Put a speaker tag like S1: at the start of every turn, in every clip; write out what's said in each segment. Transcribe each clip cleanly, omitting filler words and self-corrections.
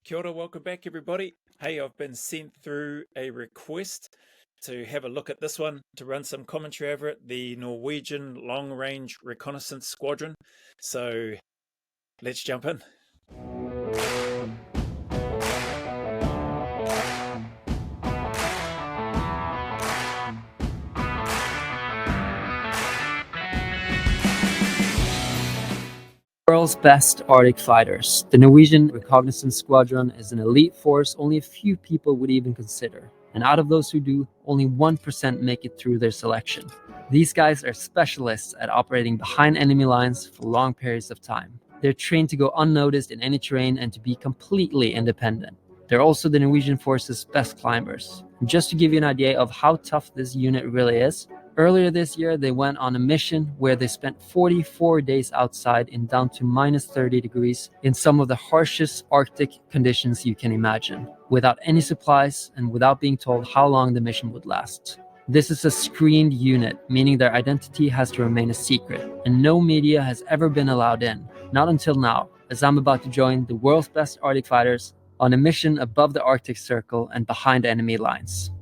S1: Kia ora, welcome back everybody. Hey, I've been sent through a request to have a look at this one, to run some commentary over it, the Norwegian Long Range Reconnaissance Squadron. So let's jump in.
S2: World's best Arctic fighters. The Norwegian Reconnaissance Squadron is an elite force only a few people would even consider. And out of those who do, only 1% make it through their selection. These guys are specialists at operating behind enemy lines for long periods of time. They're trained to go unnoticed in any terrain and to be completely independent. They're also the Norwegian force's best climbers. And just to give you an idea of how tough this unit really is, earlier this year, they went on a mission where they spent 44 days outside in down to minus 30 degrees in some of the harshest Arctic conditions you can imagine, without any supplies and without being told how long the mission would last. This is a screened unit, meaning their identity has to remain a secret, and no media has ever been allowed in, not until now, as I'm about to join the world's best Arctic fighters on a mission above the Arctic Circle and behind enemy lines.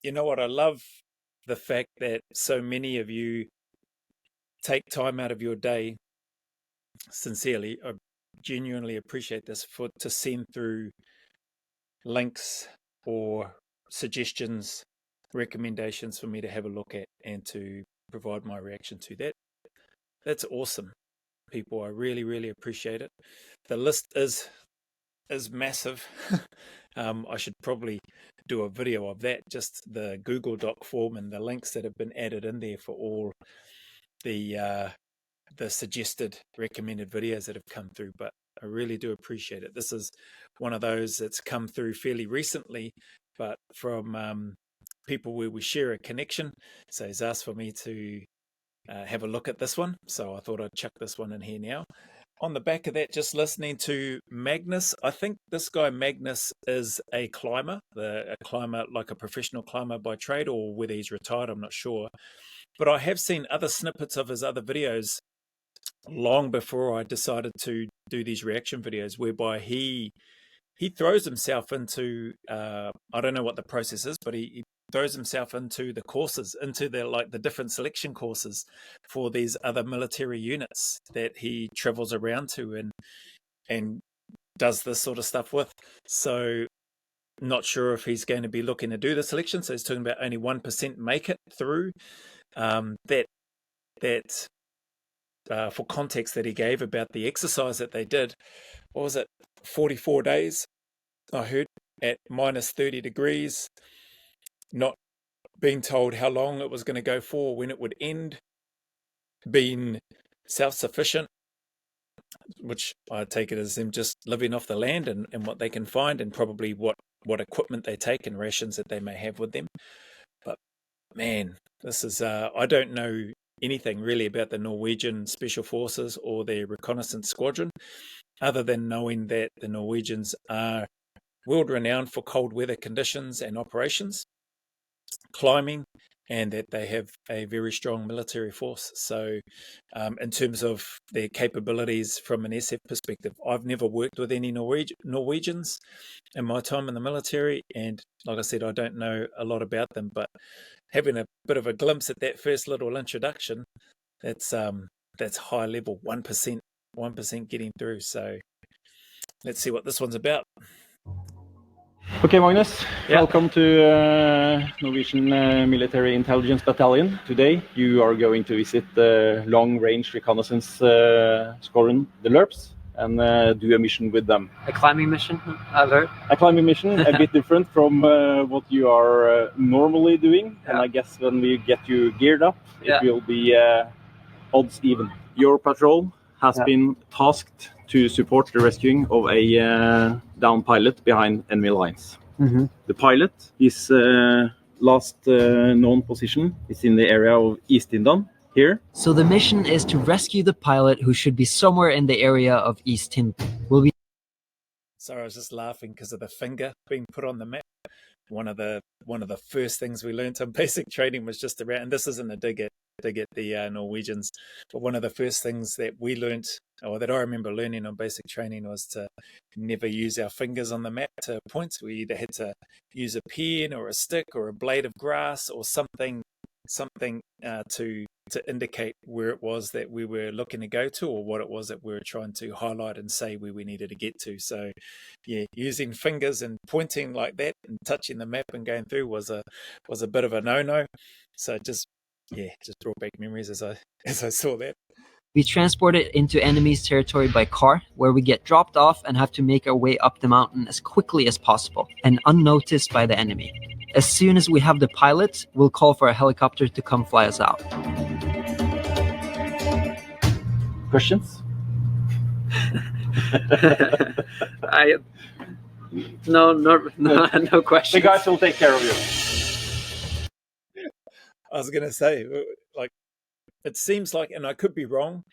S1: You know what? I love the fact that so many of you take time out of your day. Sincerely, I genuinely appreciate this, to send through links or suggestions, recommendations for me to have a look at and to provide my reaction to that. That's awesome, people. I really appreciate it. The list is massive. I should probably do a video of that, just the Google Doc form and the links that have been added in there for all the suggested recommended videos that have come through. But I really do appreciate it. This is one of those that's come through fairly recently, but from people where we share a connection. So he's asked for me to have a look at this one. So I thought I'd chuck this one in here now. On the back of that, just listening to Magnus, I think this guy Magnus is a climber, a climber, like a professional climber by trade, or whether he's retired, I'm not sure. But I have seen other snippets of his other videos long before I decided to do these reaction videos, whereby he throws himself into, I don't know what the process is, but he throws himself into the courses, into the different selection courses for these other military units that he travels around to and does this sort of stuff with. So not sure if he's going to be looking to do the selection. So he's talking about only 1% make it through. For context that he gave about the exercise that they did, what was it, 44 days, I heard, at minus 30 degrees, not being told how long it was going to go for, when it would end, being self-sufficient, which I take it as them just living off the land and what they can find, and probably what equipment they take and rations that they may have with them. But man, this is, I don't know anything really about the Norwegian Special Forces or their reconnaissance squadron, other than knowing that the Norwegians are world-renowned for cold weather conditions and operations, climbing, and that they have a very strong military force. So in terms of their capabilities from an SF perspective, I've never worked with any Norwegians in my time in the military, and like I said, I don't know a lot about them, but having a bit of a glimpse at that first little introduction, that's high level, 1% getting through. So let's see what this one's about.
S3: Okay, Magnus,
S1: Yeah.
S3: Welcome to Norwegian Military Intelligence Battalion. Today you are going to visit the Long Range Reconnaissance Squadron, the LRPs, and do a mission with them.
S2: A climbing mission, I've heard.
S3: A climbing mission, a bit different from what you are normally doing.
S2: Yeah.
S3: And I guess when we get you geared up,
S2: Yeah.
S3: it will be odds even. Your patrol has been tasked to support the rescuing of a downed pilot behind enemy lines.
S2: Mm-hmm.
S3: The pilot, his last known position is in the area of East-Tindan, here.
S2: So the mission is to rescue the pilot, who should be somewhere in the area of East-Tindan.
S1: Sorry, I was just laughing because of the finger being put on the map. One of the first things we learned on basic training was just around, and this isn't a dig at the Norwegians, but one of the first things that we learned or that I remember learning on basic training, was to never use our fingers on the map to point. We either had to use a pen or a stick or a blade of grass or something to indicate where it was that we were looking to go to, or what it was that we were trying to highlight and say where we needed to get to. So yeah, using fingers and pointing like that and touching the map and going through was a bit of a no-no. So just brought back memories as I saw that.
S2: We transport it into enemy's territory by car, where we get dropped off and have to make our way up the mountain as quickly as possible and unnoticed by the enemy. As soon as we have the pilot, we'll call for a helicopter to come fly us out.
S3: Questions?
S2: No questions.
S3: The guys will take care of you.
S1: I was going to say, like, it seems like, and I could be wrong,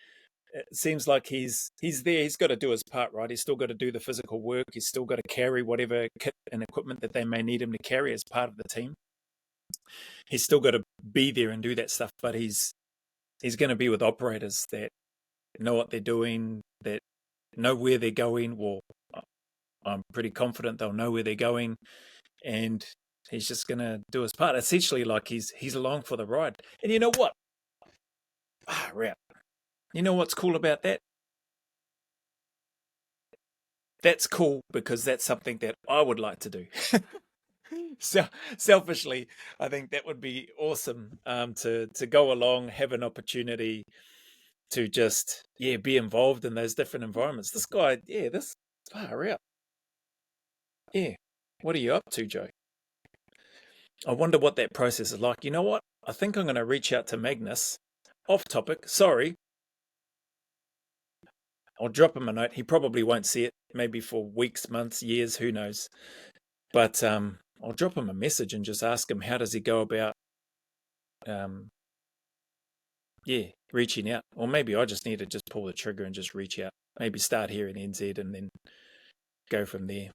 S1: it seems like he's there. He's got to do his part, right? He's still got to do the physical work. He's still got to carry whatever kit and equipment that they may need him to carry as part of the team. He's still got to be there and do that stuff, but he's going to be with operators that know what they're doing, that know where they're going. Well, I'm pretty confident they'll know where they're going, and he's just going to do his part. Essentially, like he's along for the ride. And you know what? You know what's cool about that? That's cool because that's something that I would like to do. So selfishly, I think that would be awesome, to go along, have an opportunity to just be involved in those different environments. This guy, this far out. Yeah, what are you up to, Joe? I wonder what that process is like. You know what? I think I'm going to reach out to Magnus. Off topic, sorry. I'll drop him a note. He probably won't see it, maybe for weeks, months, years, who knows. But I'll drop him a message and just ask him, how does he go about reaching out? Or maybe I just need to just pull the trigger and just reach out. Maybe start here in NZ and then go from there.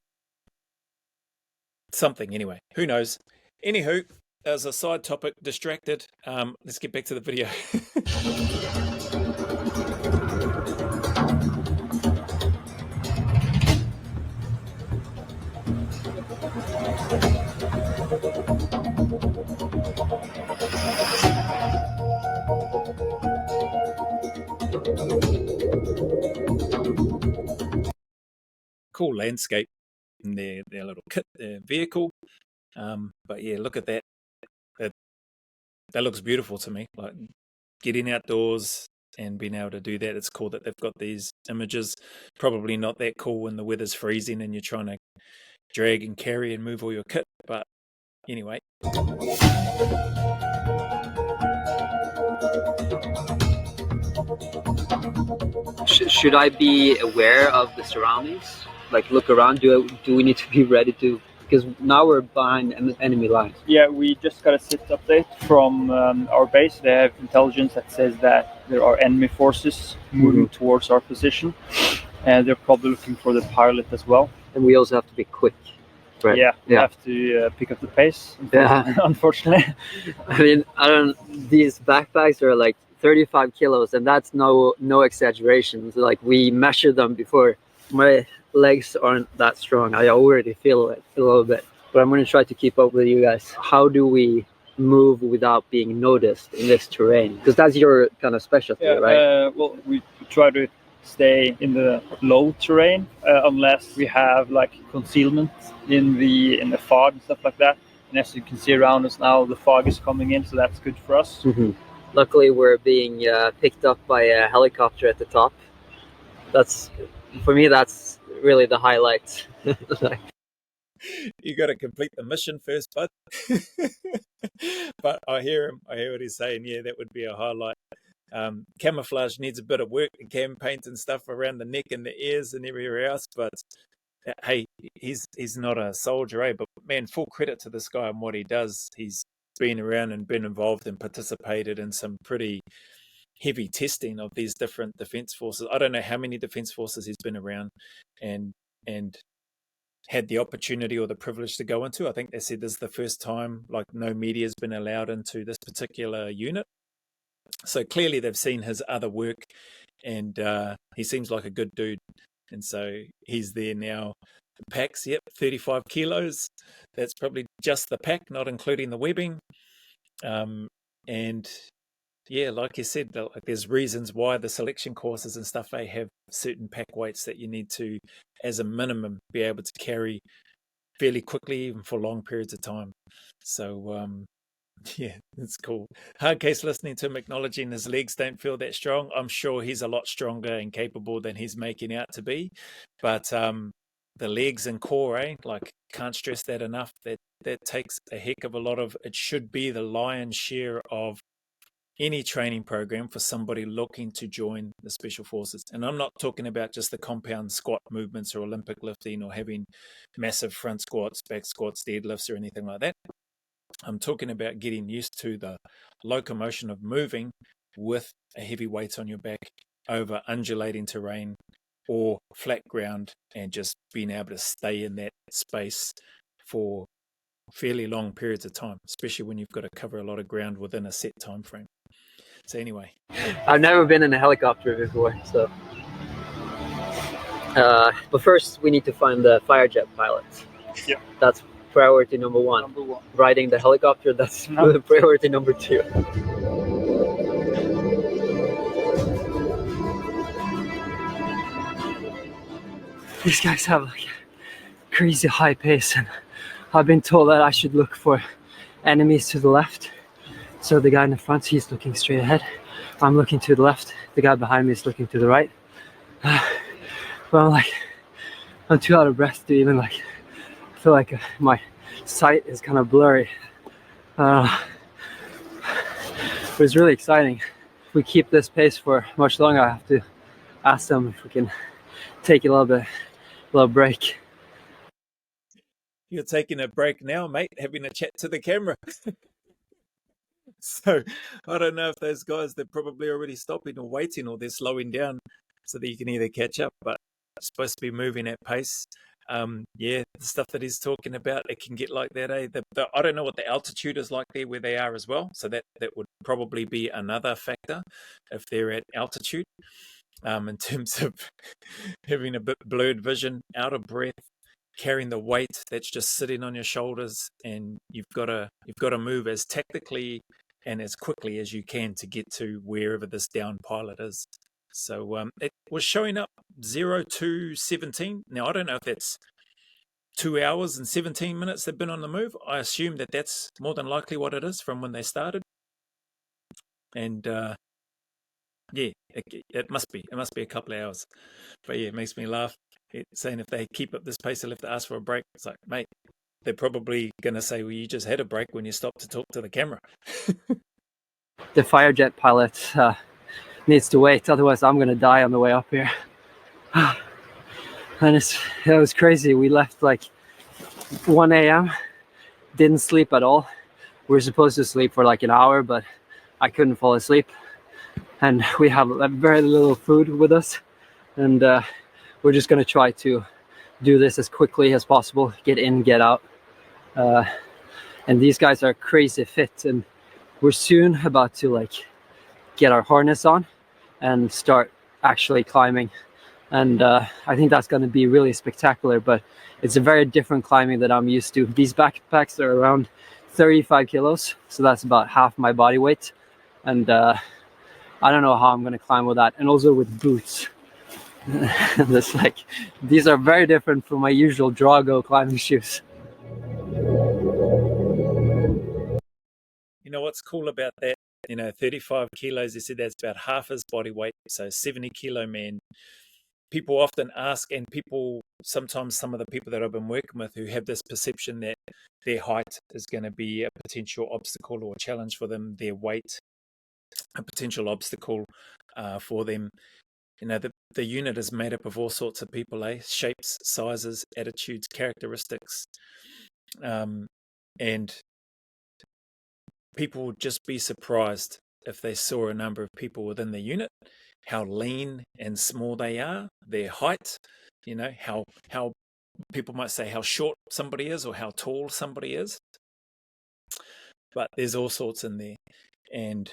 S1: Something anyway. Who knows? Anywho, as a side topic, distracted. Let's get back to the video. Cool landscape in their little kit, their vehicle. But yeah, look at that. That looks beautiful to me. Like getting outdoors and being able to do that. It's cool that they've got these images. Probably not that cool when the weather's freezing and you're trying to drag and carry and move all your kit. But anyway.
S2: Should I be aware of the surroundings? Like look around? Do we need to be ready to? Because now we're behind enemy lines.
S4: Yeah, we just got a SIT update from our base. They have intelligence that says that there are enemy forces moving towards our position, and they're probably looking for the pilot as well.
S2: And we also have to be quick. Right?
S4: Yeah, we have to pick up the pace.
S2: Yeah,
S4: unfortunately.
S2: I mean, these backpacks are like 35 kilos, and that's no exaggeration. So, like, we measured them before. My legs aren't that strong. I already feel it a little bit, but I'm going to try to keep up with you guys. How do we move without being noticed in this terrain? Because that's your kind of specialty, right?
S4: Well, we try to stay in the low terrain unless we have like concealment in the fog and stuff like that. And as you can see around us now, the fog is coming in, so that's good for us.
S2: Luckily, we're being picked up by a helicopter at the top. For me, that's really the highlight.
S1: You got to complete the mission first, bud. But I hear him. I hear what he's saying. Yeah, that would be a highlight. Camouflage needs a bit of work, and cam paint and stuff around the neck and the ears and everywhere else. But hey, he's not a soldier, eh? But man, full credit to this guy and what he does. He's been around and been involved and participated in some pretty heavy testing of these different defense forces. I don't know how many defense forces he's been around and had the opportunity or the privilege to go into. I think they said this is the first time like no media has been allowed into this particular unit. So clearly they've seen his other work and he seems like a good dude. And so he's there now. The packs, yep, 35 kilos. That's probably just the pack, not including the webbing. And yeah, like you said, like there's reasons why the selection courses and stuff, they have certain pack weights that you need to, as a minimum, be able to carry fairly quickly, even for long periods of time. So yeah, it's cool. Hard case listening to him acknowledging his legs don't feel that strong. I'm sure he's a lot stronger and capable than he's making out to be. But the legs and core, like, can't stress that enough. That takes a heck of a lot of, it should be the lion's share of any training program for somebody looking to join the Special Forces. And I'm not talking about just the compound squat movements or Olympic lifting or having massive front squats, back squats, deadlifts, or anything like that. I'm talking about getting used to the locomotion of moving with a heavy weight on your back over undulating terrain or flat ground, and just being able to stay in that space for fairly long periods of time, especially when you've got to cover a lot of ground within a set time frame. So anyway,
S2: I've never been in a helicopter before, so but first we need to find the Firejet pilot.
S4: Yeah,
S2: that's priority number one. Riding the helicopter, that's priority number 2. These guys have like a crazy high pace, and I've been told that I should look for enemies to the left. So the guy in the front, he's looking straight ahead. I'm looking to the left. The guy behind me is looking to the right. But I'm too out of breath to even feel like my sight is kind of blurry. But it's really exciting. If we keep this pace for much longer, I have to ask them if we can take a little break.
S1: You're taking a break now, mate, having a chat to the camera. So I don't know if those guys, they're probably already stopping or waiting, or they're slowing down so that you can either catch up, but it's supposed to be moving at pace. Yeah, the stuff that he's talking about, it can get like that. I don't know what the altitude is like there where they are as well. So that would probably be another factor if they're at altitude, in terms of having a bit blurred vision, out of breath, carrying the weight that's just sitting on your shoulders, and you've got to move as tactically and as quickly as you can to get to wherever this down pilot is. So it was showing up 02:17. Now I don't know if that's 2 hours and 17 minutes they've been on the move. I assume that that's more than likely what it is from when they started. And yeah, it must be a couple of hours. But yeah, it makes me laugh. It's saying if they keep up this pace, they'll have to ask for a break. It's like, mate, they're probably going to say, well, you just had a break when you stopped to talk to the camera.
S2: The Firejet pilot needs to wait, otherwise I'm going to die on the way up here. And it was crazy. We left like 1 a.m., didn't sleep at all. We were supposed to sleep for like an hour, but I couldn't fall asleep. And we have very little food with us. And we're just going to try to do this as quickly as possible, get in, get out. And these guys are crazy fit, and we're soon about to get our harness on and start actually climbing. And I think that's going to be really spectacular, but it's a very different climbing that I'm used to. These backpacks are around 35 kilos, so that's about half my body weight. And I don't know how I'm going to climb with that, and also with boots. It's these are very different from my usual Drago climbing shoes.
S1: You know what's cool about that? 35 kilos, they said that's about half his body weight, so 70 kilo man. People often ask, and sometimes some of the people that I've been working with who have this perception that their height is going to be a potential obstacle or challenge for them, their weight, a potential obstacle for them. The unit is made up of all sorts of people, shapes, sizes, attitudes, characteristics. And people would just be surprised if they saw a number of people within the unit, how lean and small they are, their height, how people might say how short somebody is or how tall somebody is. But there's all sorts in there. And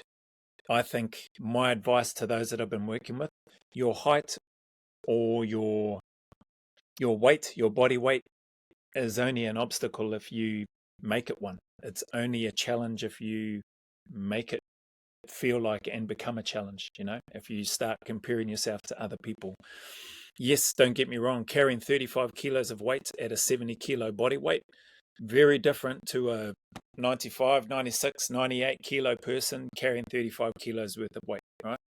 S1: I think my advice to those that I've been working with, your height or your weight, your body weight, is only an obstacle if you make it one. It's only a challenge if you make it feel like and become a challenge, you know, if you start comparing yourself to other people. Yes, don't get me wrong, carrying 35 kilos of weight at a 70 kilo body weight, very different to a 95, 96, 98 kilo person carrying 35 kilos worth of weight, right?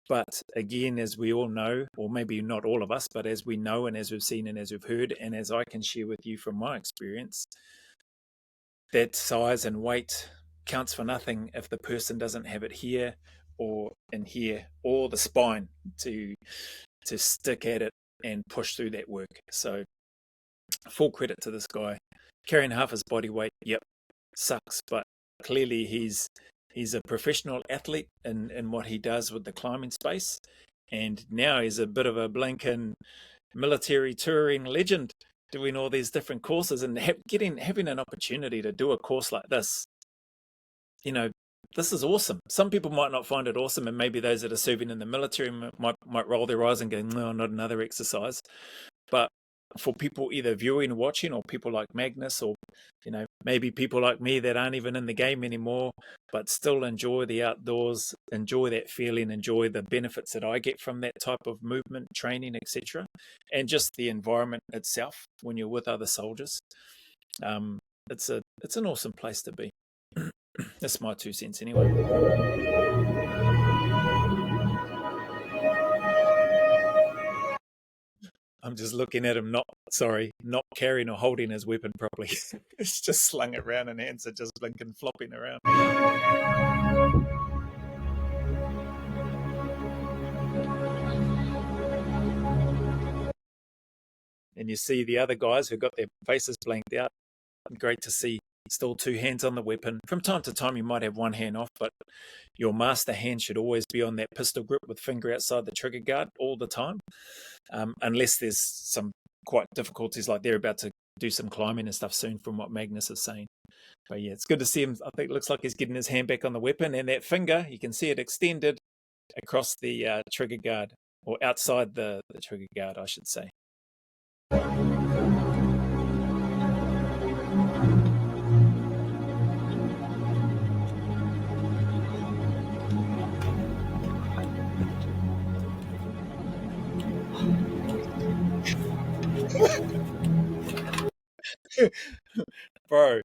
S1: But again, as we all know, or maybe not all of us, but as we know and as we've seen and as we've heard, and as I can share with you from my experience, that size and weight counts for nothing if the person doesn't have it here or in here or the spine to stick at it and push through that work. So full credit to this guy. Carrying half his body weight, yep, sucks, but clearly he's a professional athlete in what he does with the climbing space, and now he's a bit of a blinking military touring legend, doing all these different courses and having an opportunity to do a course like this. You know, this is awesome. Some people might not find it awesome, and maybe those that are serving in the military might roll their eyes and go, no, not another exercise. But for people either viewing, watching, or people like Magnus, or, you know, maybe people like me that aren't even in the game anymore, but still enjoy the outdoors, enjoy that feeling, enjoy the benefits that I get from that type of movement, training, etc., and just the environment itself when you're with other soldiers. It's an awesome place to be. That's my 2 cents anyway. I'm just looking at him, not carrying or holding his weapon properly. It's just slung around and hands are just blinking, flopping around. And you see the other guys who got their faces blanked out. Great to see. Still 2 hands on the weapon. From time to time, you might have 1 hand off, but your master hand should always be on that pistol grip with finger outside the trigger guard all the time, unless there's some quite difficulties, like they're about to do some climbing and stuff soon from what Magnus is saying. But yeah, it's good to see him. I think it looks like he's getting his hand back on the weapon, and that finger, you can see it extended across the trigger guard, or outside the trigger guard, I should say. Bro,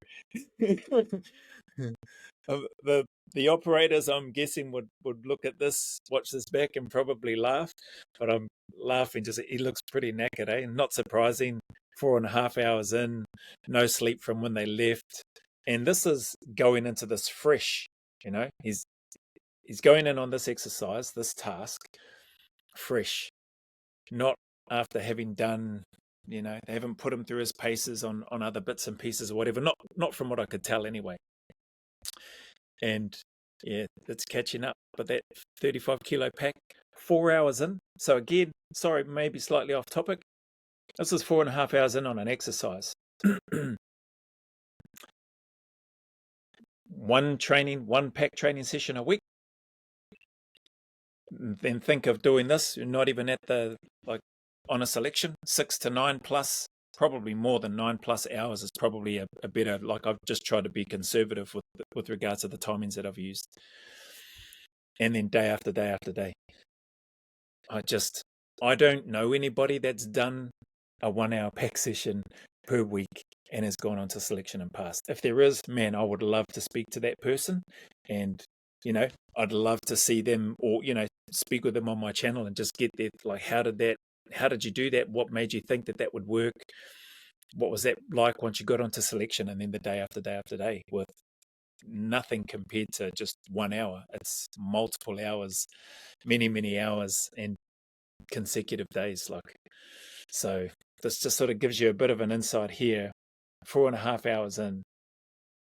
S1: the operators, I'm guessing, would look at this, watch this back, and probably laugh. But I'm laughing. Just, he looks pretty knackered, eh? Not surprising. 4.5 hours in, no sleep from when they left, and this is going into this fresh. You know, he's going in on this exercise, this task, fresh, not after having done. You know, they haven't put him through his paces on other bits and pieces or whatever. Not from what I could tell anyway. And yeah, it's catching up. But that 35 kilo pack, 4 hours in. So again, sorry, maybe slightly off topic. This is 4.5 hours in on an exercise. One pack training session a week. Then think of doing this. You're not even at on a selection, 6 to 9 plus, probably more than 9+ hours is probably a better, like I've just tried to be conservative with regards to the timings that I've used. And then day after day after day. I don't know anybody that's done a 1 hour pack session per week and has gone on to selection and passed. If there is, man, I would love to speak to that person, and, you know, I'd love to see them, or, you know, speak with them on my channel and just get their, like, how did you do that? What made you think that would work? What was that like once you got onto selection? And then the day after day after day, with nothing compared to just 1 hour. It's multiple hours, many hours, and consecutive days. So this just sort of gives you a bit of an insight here. 4.5 hours in,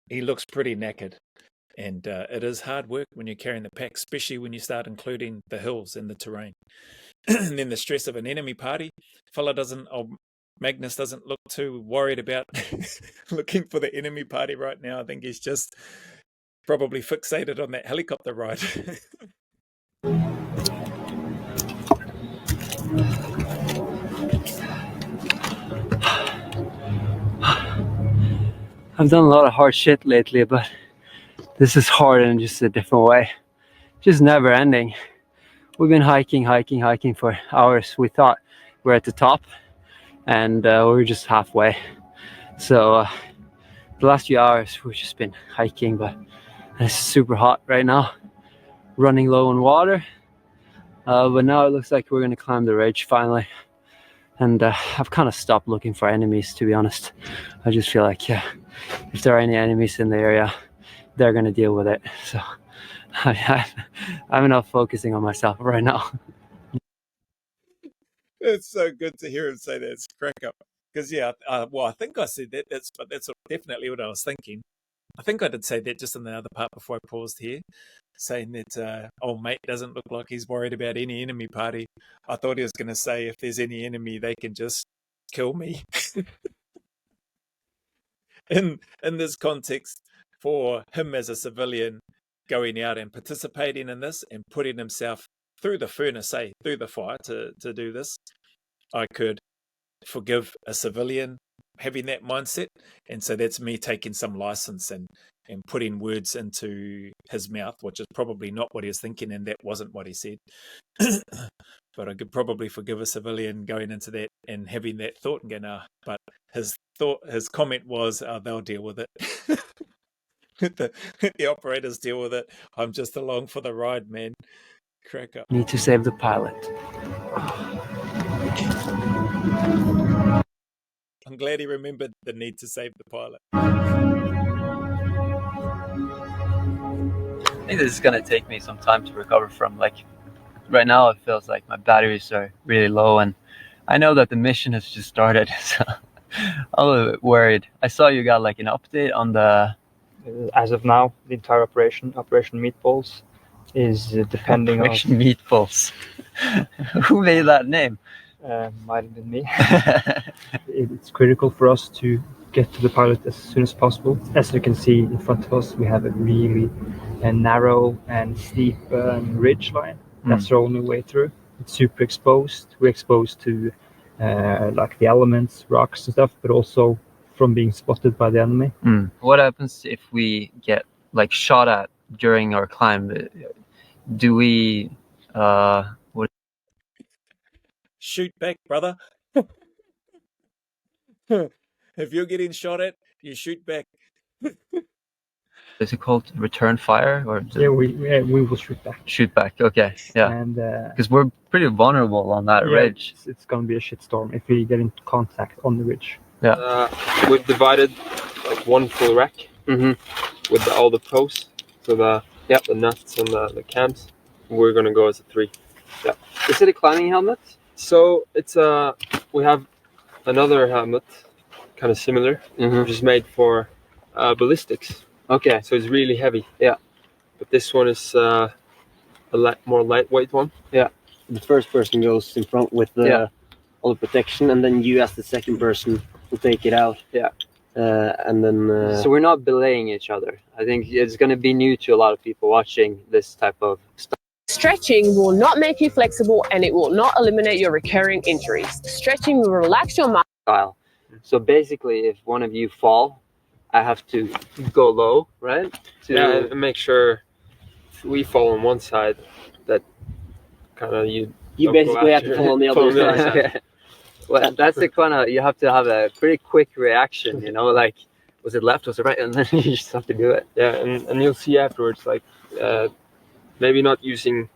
S1: he looks pretty knackered. And it is hard work when you're carrying the pack, especially when you start including the hills and the terrain. And then the stress of an enemy party. Magnus doesn't look too worried about looking for the enemy party right now. I think he's just probably fixated on that helicopter ride.
S2: I've done a lot of hard shit lately, but this is hard in just a different way. Just never ending. We've been hiking for hours. We thought we're at the top, and we're just halfway. So the last few hours we've just been hiking, but it's super hot right now. Running low on water, but now it looks like we're gonna climb the ridge finally. And I've kind of stopped looking for enemies, to be honest. I just feel like if there are any enemies in the area, they're gonna deal with it. So I'm not focusing on myself right now.
S1: It's so good to hear him say that. It's crack up. Because well, I think I said that. That's definitely what I was thinking. I think I did say that just in the other part before I paused here, saying that old mate doesn't look like he's worried about any enemy party. I thought he was going to say if there's any enemy, they can just kill me. in this context, for him as a civilian going out and participating in this and putting himself through the furnace, through the fire to do this, I could forgive a civilian having that mindset. And so that's me taking some license and putting words into his mouth, which is probably not what he was thinking, and that wasn't what he said. But I could probably forgive a civilian going into that and having that thought and going, but his comment was, they'll deal with it. the operators deal with it. I'm just along for the ride, man. Crack up.
S2: Need to save the pilot.
S1: I'm glad he remembered the need to save the pilot.
S2: I think this is gonna take me some time to recover from. Like right now, it feels like my batteries are really low, and I know that the mission has just started, so I'm a little bit worried. I saw you got like an update on the.
S4: As of now, the entire Operation Meatballs, is depending
S2: Operation Meatballs. Who made that name?
S4: might have been me. It's critical for us to get to the pilot as soon as possible. As you can see in front of us, we have a really narrow and steep ridge line. That's our only way through. It's super exposed. We're exposed to like the elements, rocks and stuff, but also from being spotted by the enemy.
S2: What happens if we get like shot at during our climb? Do we
S1: shoot back, brother? If you're getting shot at, you shoot back.
S2: Is it called return fire, or
S4: we will shoot back.
S2: Shoot back, okay, yeah.
S4: And
S2: because we're pretty vulnerable on that ridge.
S4: It's gonna be a shitstorm if we get in contact on the ridge.
S2: Yeah.
S5: We've divided like one full rack with all the pros, so the nuts and the cams. We're gonna go as a 3. Yeah.
S2: Is it a climbing helmet?
S5: So it's we have another helmet, kind of similar, which is made for ballistics.
S2: Okay.
S5: So it's really heavy.
S2: Yeah.
S5: But this one is a more lightweight one.
S2: Yeah.
S6: The first person goes in front with all the protection, and then you as the second person will take it out.
S2: Yeah.
S6: And then
S2: so we're not belaying each other. I think it's going to be new to a lot of people watching this type of stuff.
S7: Stretching will not make you flexible, and it will not eliminate your recurring injuries. Stretching will relax your mind.
S2: So basically, if one of you fall, I have to go low, right?
S5: And make sure if we fall on one side, that kind of you
S6: basically have to fall on the other side.
S2: Okay. Well, that's the kind of, you have to have a pretty quick reaction, you know, like, was it left, was it right? And then you just have to do it.
S5: Yeah, and you'll see afterwards, like, maybe not using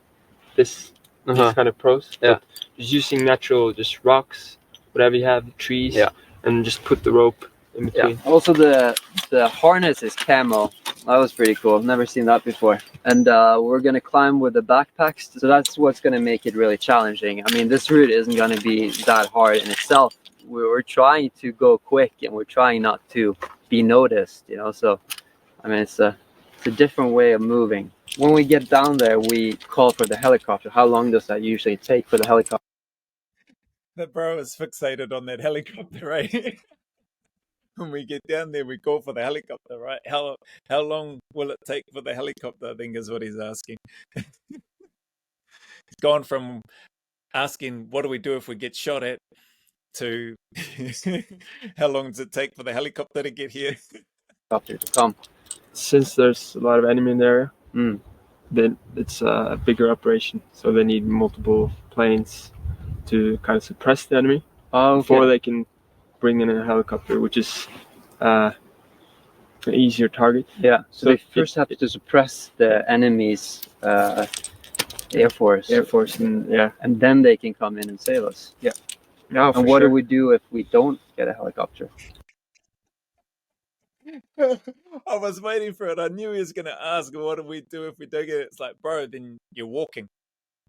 S5: these kind of pros, but just using natural, just rocks, whatever you have, trees, and just put the rope in between.
S2: Yeah. Also, the harness is camo. That was pretty cool. I've never seen that before. And we're going to climb with the backpacks. So that's what's going to make it really challenging. I mean, this route isn't going to be that hard in itself. We're trying to go quick, and we're trying not to be noticed, you know. So, I mean, it's a different way of moving. When we get down there, we call for the helicopter. How long does that usually take for the helicopter?
S1: The bro is fixated on that helicopter, right? when we get down there, we call for the helicopter, right? How long will it take for the helicopter, I think is what he's asking. He's gone from asking, what do we do if we get shot at, to how long does it take for the helicopter to get here?
S2: Helicopter to come.
S5: Since there's a lot of enemy in the area, then it's a bigger operation. So they need multiple planes to kind of suppress the enemy before they can bring in a helicopter, which is an easier target.
S2: Yeah. So they first have to suppress the enemy's air force. And then they can come in and save us.
S5: Yeah. No,
S2: and what do we do if we don't get a helicopter?
S1: I was waiting for it. I knew he was going to ask, what do we do if we don't get it? It's like, bro, then you're walking.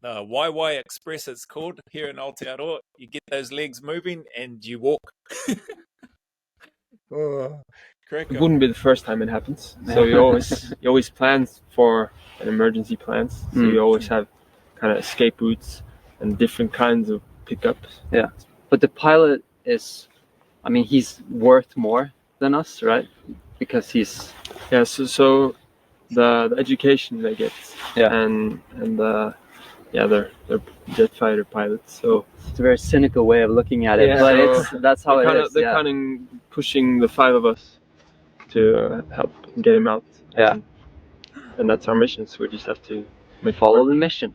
S1: The YY Express, it's called, here in Aotearoa. You get those legs moving and you walk. Oh,
S5: it wouldn't be the first time it happens. So you always plan for an emergency plans. So you always have kind of escape routes and different kinds of pickups.
S2: Yeah. But the pilot is, I mean, he's worth more than us, right? Because he's
S5: so the education they get, and they're jet fighter pilots. So
S2: it's a very cynical way of looking at it, but that's how it is.
S5: They're kind of pushing the 5 of us to help get him out.
S2: Yeah,
S5: and that's our mission. So we just have to
S2: follow the mission.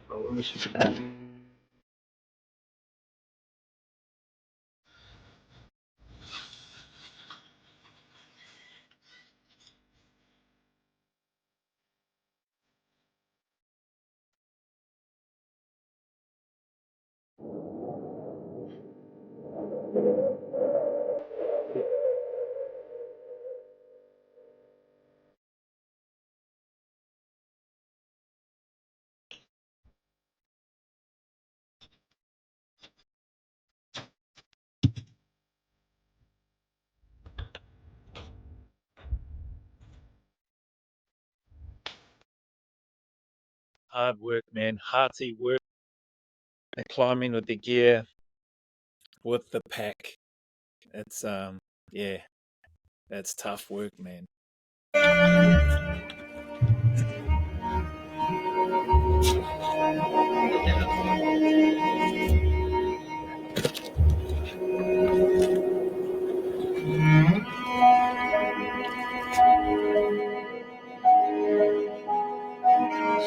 S1: Hard work, man. Hearty work. The climbing with the gear, with the pack. It's that's tough work, man.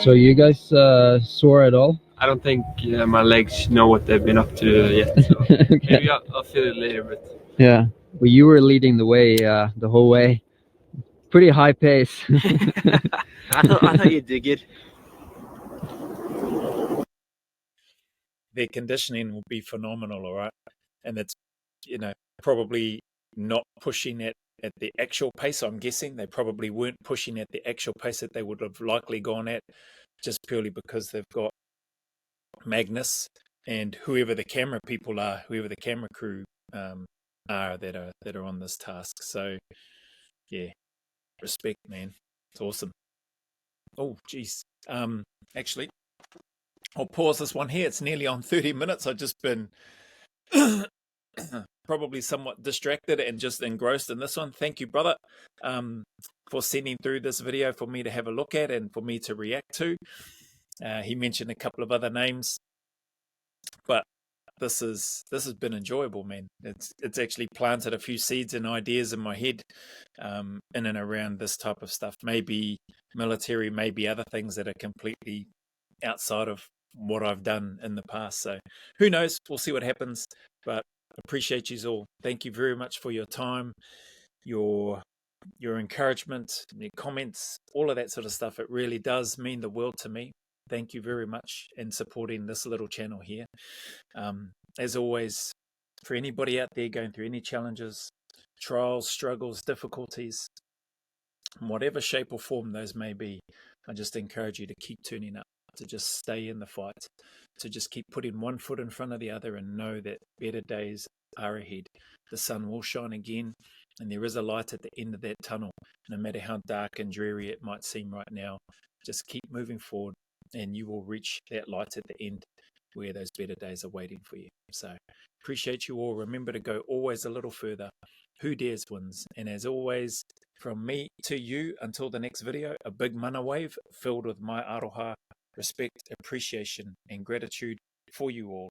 S2: So you guys sore at all?
S5: I don't think my legs know what they've been up to yet. So
S2: Okay.
S5: Maybe I'll feel it later, but
S2: yeah. Well, you were leading the way the whole way. Pretty high pace.
S6: I thought you did good.
S1: Their conditioning will be phenomenal, all right? And it's, probably not pushing it at the actual pace. I'm guessing they probably weren't pushing at the actual pace that they would have likely gone at, just purely because they've got Magnus and whoever the camera people are, whoever the camera crew are that are on this task. So yeah, respect, man. It's awesome. Oh geez. Actually, I'll pause this one here. It's nearly on 30 minutes. I've just been probably somewhat distracted and just engrossed in this one. Thank you, brother, for sending through this video for me to have a look at and for me to react to. He mentioned a couple of other names, but this has been enjoyable, man. It's actually planted a few seeds and ideas in my head, in and around this type of stuff. Maybe military, maybe other things that are completely outside of what I've done in the past. So who knows? We'll see what happens. But appreciate you all. Thank you very much for your time, your encouragement, your comments, all of that sort of stuff. It really does mean the world to me. Thank you very much in supporting this little channel here. As always, for anybody out there going through any challenges, trials, struggles, difficulties, in whatever shape or form those may be, I just encourage you to keep turning up, to just stay in the fight, to just keep putting one foot in front of the other and know that better days are ahead. The sun will shine again, and there is a light at the end of that tunnel. No matter how dark and dreary it might seem right now, just keep moving forward and you will reach that light at the end where those better days are waiting for you. So appreciate you all. Remember to go always a little further. who dares wins. And as always, from me to you, until the next video, a big mana wave filled with my aroha, respect, appreciation, and gratitude for you all.